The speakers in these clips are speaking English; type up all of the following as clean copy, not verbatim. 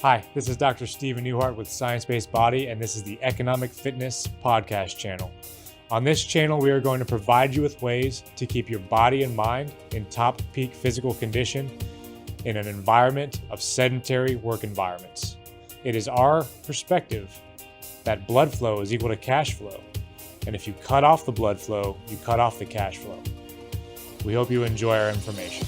Hi, this is Dr. Stephen Newhart with Science Based Body, and this is the Economic Fitness Podcast channel. On this channel, we are going to provide you with ways to keep your body and mind in top peak physical condition in an environment of sedentary work environments. It is our perspective that blood flow is equal to cash flow, and if you cut off the blood flow, you cut off the cash flow. We hope you enjoy our information.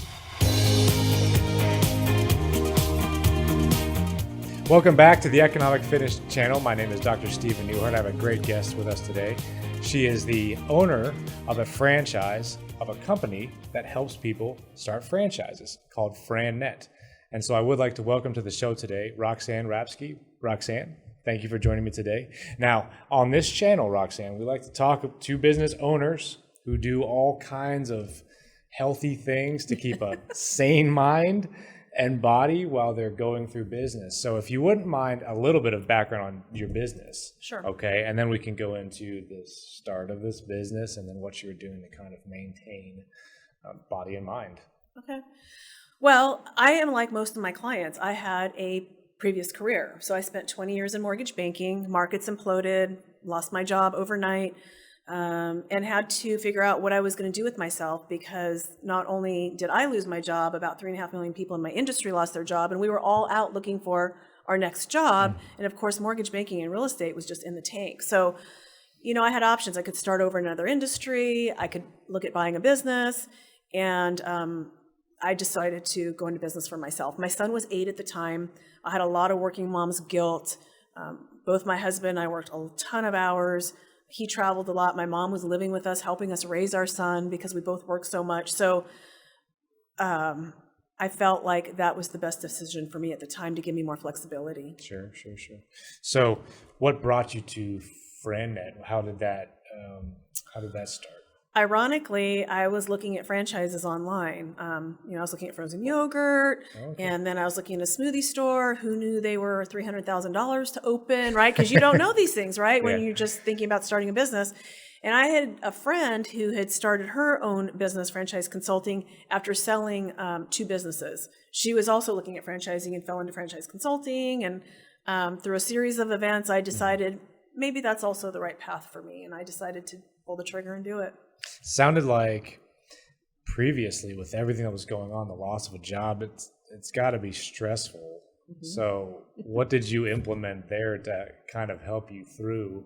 Welcome back to the Economic Fitness channel. My name is Dr. Stephen Newhart. I have a great guest with us today. She is the owner of a franchise of a company that helps people start franchises called Fran Net. And so I would like to welcome to the show today, Roxanne Rapske. Roxanne, thank you for joining me today. Now, on this channel, Roxanne, we like to talk to business owners who do all kinds of healthy things to keep a sane mind and body while they're going through business. So if you wouldn't mind a little bit of background on your business. Sure. Okay, and then we can go into the start of this business and then what you were doing to kind of maintain body and mind. Okay. Well, I am like most of my clients. I had a previous career. So I spent 20 years in mortgage banking, markets imploded, lost my job overnight, and had to figure out what I was going to do with myself, because not only did I lose my job, about 3.5 million people in my industry lost their job, and we were all out looking for our next job. And of course, mortgage banking and real estate was just in the tank. So, I had options. I could start over in another industry. I could look at buying a business. And I decided to go into business for myself. My son was 8 at the time. I had a lot of working mom's guilt. Both my husband and I worked a ton of hours. He traveled a lot. My mom was living with us, helping us raise our son because we both worked so much. So I felt like that was the best decision for me at the time to give me more flexibility. Sure. So what brought you to Fran Net? How did that start? Ironically, I was looking at franchises online. I was looking at frozen yogurt, and then I was looking at a smoothie store. Who knew they were $300,000 to open, right? Because you don't know these things, right? When you're just thinking about starting a business. And I had a friend who had started her own business, franchise consulting, after selling 2 businesses. She was also looking at franchising and fell into franchise consulting. And through a series of events, I decided maybe that's also the right path for me. And I decided to pull the trigger and do it. Sounded like previously, with everything that was going on, the loss of a job, it's got to be stressful. Mm-hmm. So what did you implement there to kind of help you through?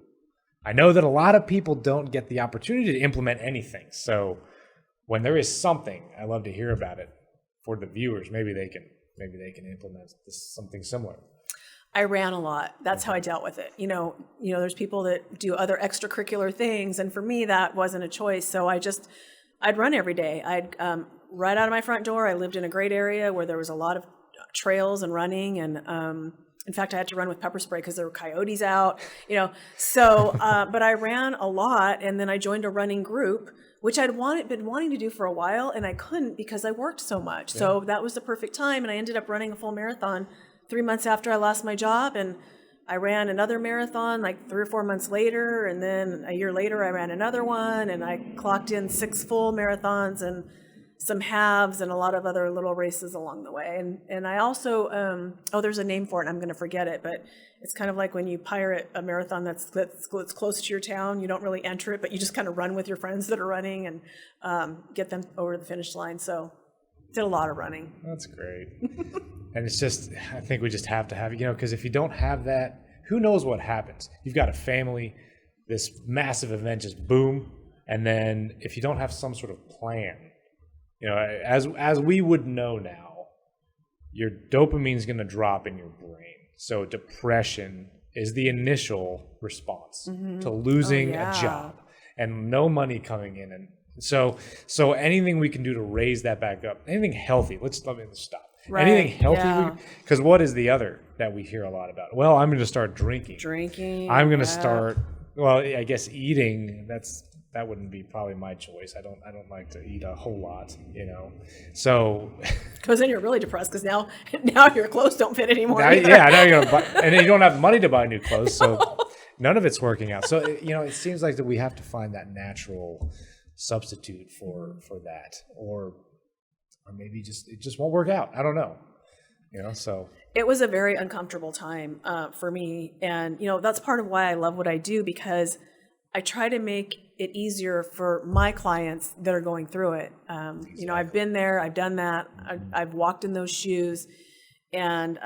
I know that a lot of people don't get the opportunity to implement anything. So when there is something, I love to hear about it for the viewers. Maybe they can implement something similar. I ran a lot. That's how I dealt with it. There's people that do other extracurricular things, and for me, that wasn't a choice. So I'd run every day. I'd right out of my front door. I lived in a great area where there was a lot of trails and running, and in fact, I had to run with pepper spray because there were coyotes out. So but I ran a lot, and then I joined a running group, which I'd been wanting to do for a while, and I couldn't because I worked so much. Yeah. So that was the perfect time, and I ended up running a full marathon 3 months after I lost my job, and I ran another marathon like 3 or 4 months later, and then a year later I ran another one, and I clocked in 6 full marathons and some halves and a lot of other little races along the way. And I also, there's a name for it, and I'm going to forget it, but it's kind of like when you pirate a marathon that's close to your town. You don't really enter it, but you just kind of run with your friends that are running and get them over the finish line. So did a lot of running. That's great. And it's just, I think we just have to have it, because if you don't have that, who knows what happens? You've got a family, this massive event just boom, and then if you don't have some sort of plan, as we would know now, your dopamine's going to drop in your brain. So depression is the initial response to losing a job and no money coming in. And so anything we can do to raise that back up, anything healthy, let me stop. Right. Anything healthy, because what is the other that we hear a lot about? Well, I'm going to start drinking. I'm going to start. Well, I guess eating. That wouldn't be probably my choice. I don't like to eat a whole lot, So. Because then you're really depressed because now your clothes don't fit anymore. Now you're gonna buy, and then you don't have money to buy new clothes, so none of it's working out. So it seems like that we have to find that natural substitute for that, or maybe it just won't work out. I don't know. So it was a very uncomfortable time for me. And, that's part of why I love what I do, because I try to make it easier for my clients that are going through it. Exactly. I've been there, I've done that, I've walked in those shoes. And,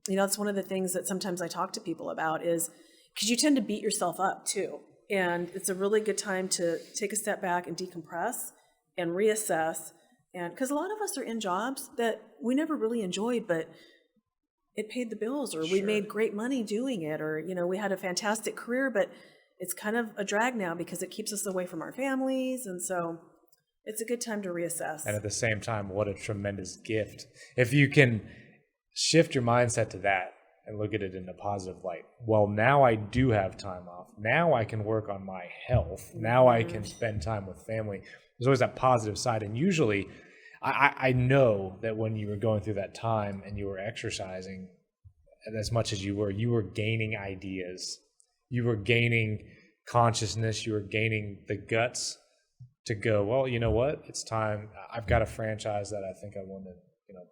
that's one of the things that sometimes I talk to people about is because you tend to beat yourself up too. And it's a really good time to take a step back and decompress and reassess. And because a lot of us are in jobs that we never really enjoyed, but it paid the bills, or we made great money doing it, or, we had a fantastic career, but it's kind of a drag now because it keeps us away from our families. And so it's a good time to reassess. And at the same time, what a tremendous gift. If you can shift your mindset to that and look at it in a positive light. Well, now I do have time off. Now I can work on my health. Now I can spend time with family. There's always that positive side. And usually I know that when you were going through that time and you were exercising as much as you were gaining ideas. You were gaining consciousness. You were gaining the guts to go, well, you know what? It's time. I've got a franchise that I think I want to,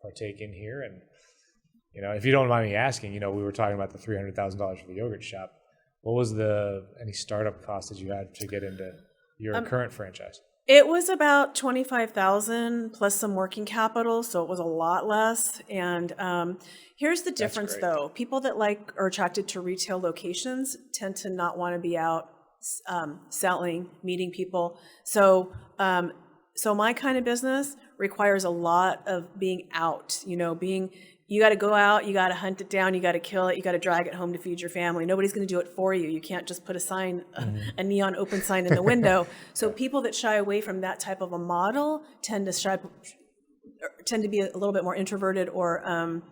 partake in here. And, if you don't mind me asking, we were talking about the $300,000 for the yogurt shop. What was any startup cost that you had to get into your current franchise? It was about $25,000 plus some working capital, so it was a lot less. And here's the difference, though: people that are attracted to retail locations tend to not want to be out selling, meeting people. So, so my kind of business requires a lot of being out. You got to go out, you got to hunt it down, you got to kill it, you got to drag it home to feed your family. Nobody's going to do it for you. You can't just put a sign, a neon open sign in the window. So people that shy away from that type of a model tend to be a little bit more introverted, or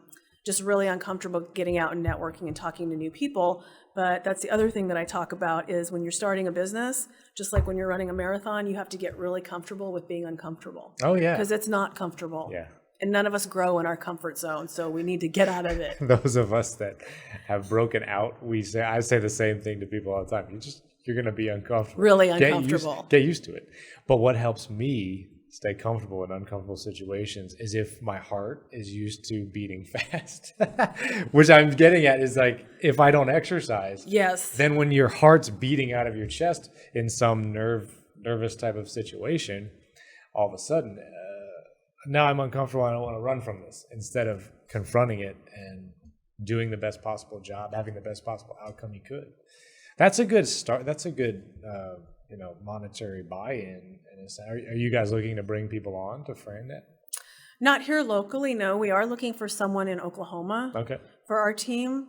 just really uncomfortable getting out and networking and talking to new people. But that's the other thing that I talk about is when you're starting a business, just like when you're running a marathon, you have to get really comfortable with being uncomfortable. Oh, yeah. Because it's not comfortable. Yeah. And none of us grow in our comfort zone, so we need to get out of it. Those of us that have broken out, I say the same thing to people all the time. You're going to be uncomfortable. Really uncomfortable. Get used to it. But what helps me stay comfortable in uncomfortable situations is if my heart is used to beating fast, which I'm getting at is like, if I don't exercise, yes, then when your heart's beating out of your chest in some nervous type of situation, all of a sudden, now I'm uncomfortable. I don't want to run from this, instead of confronting it and doing the best possible job, having the best possible outcome you could. That's a good start. That's a good, monetary buy-in. Are you guys looking to bring people on to Fran Net? Not here locally, no. We are looking for someone in Oklahoma for our team.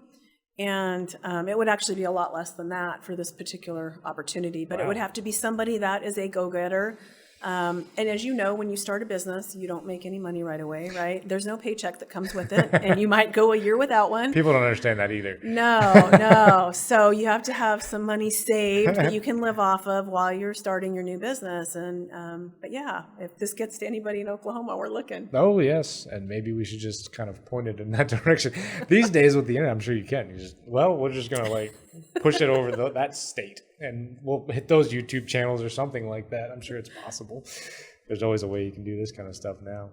And it would actually be a lot less than that for this particular opportunity. But It would have to be somebody that is a go-getter. And as you know, when you start a business, you don't make any money right away, right? There's no paycheck that comes with it, and you might go a year without one. People don't understand that either. No. So you have to have some money saved that you can live off of while you're starting your new business. And but yeah, if this gets to anybody in Oklahoma, we're looking. Oh, yes. And maybe we should just kind of point it in that direction. These days with the internet, I'm sure you can. We're just going to push it over that state. And we'll hit those YouTube channels or something like that. I'm sure it's possible. There's always a way you can do this kind of stuff now.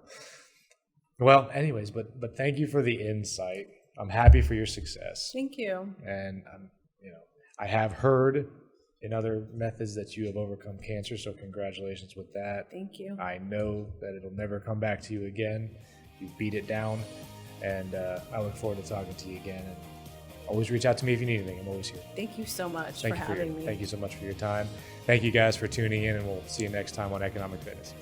Well, anyways, but thank you for the insight. I'm happy for your success. Thank you. And I have heard in other methods that you have overcome cancer, so congratulations with that. Thank you. I know that it'll never come back to you again. You beat it down, and I look forward to talking to you again. And always reach out to me if you need anything. I'm always here. Thank you so much for having me. Thank you so much for your time. Thank you guys for tuning in, and we'll see you next time on Economic Fitness.